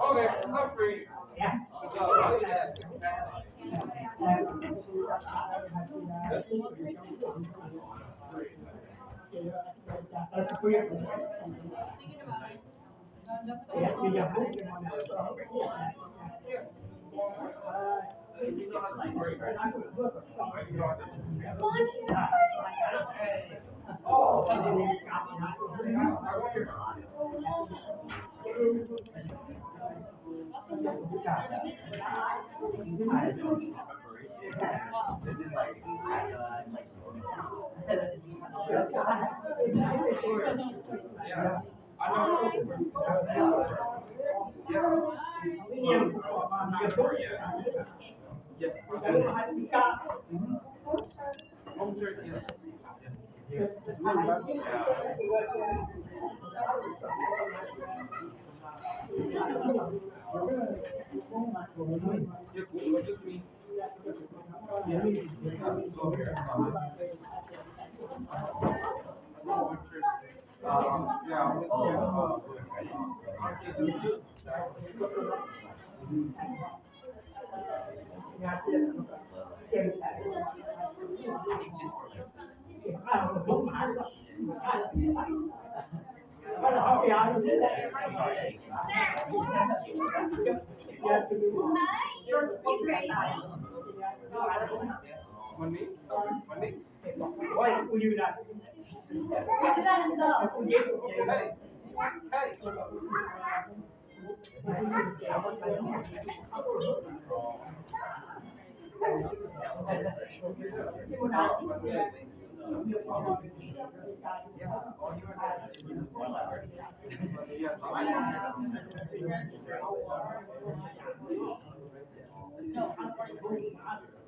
Okay, I'm free. Yeah.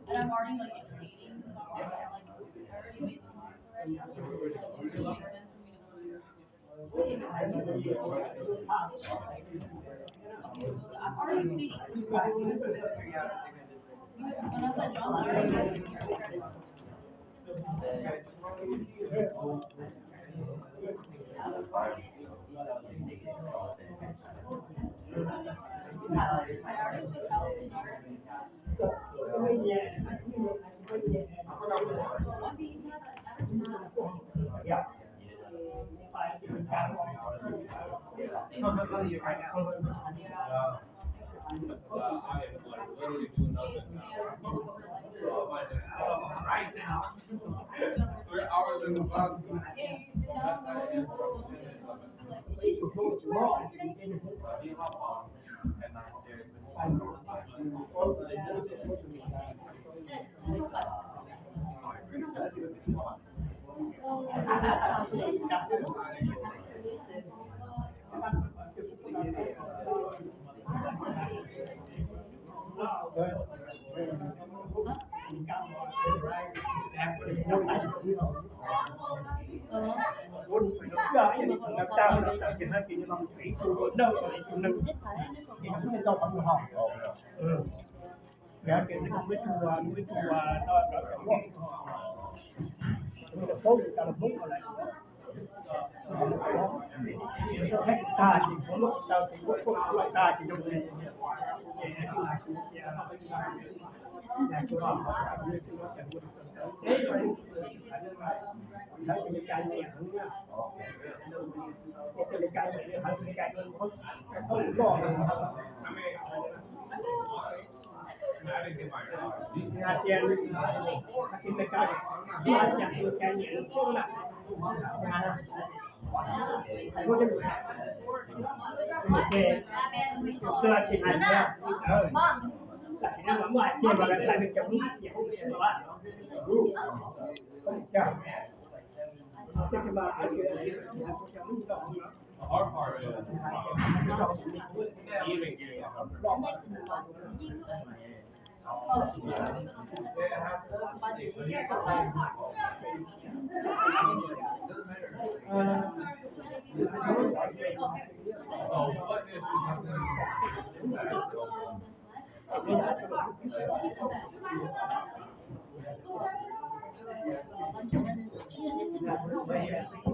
And I'm already like exceeding the song. Like I already made the song already. I'm already exceeding. When I said John, I already made it. Right now. 3 hours in the bus. Dạ cái không biết chùa nó ở chỗ quốc. Nó là phố người ta là phố lại. ให้ตาจริงผมลูกตาจริงพวกตาจริงตรงนี้อยากจะว่าแล้วจะมีการเสี่ยงเนี่ยจะมีการเสี่ยงทางการเงินเขาหลอกเลยครับงานเจียนกินในการที่อาจจะมีการเงินช่วงนั้นงานไอ้พวกที่โอเคเกิดที่อันเนี้ยแต่ที่นั่นหวังว่าเจียนมาแล้วแต่เป็นจะมีเสียงแต่ว่าจะจะมาอะไรจะไม่ต้อง The hard part is even getting it comfortable. เ So what ifไม่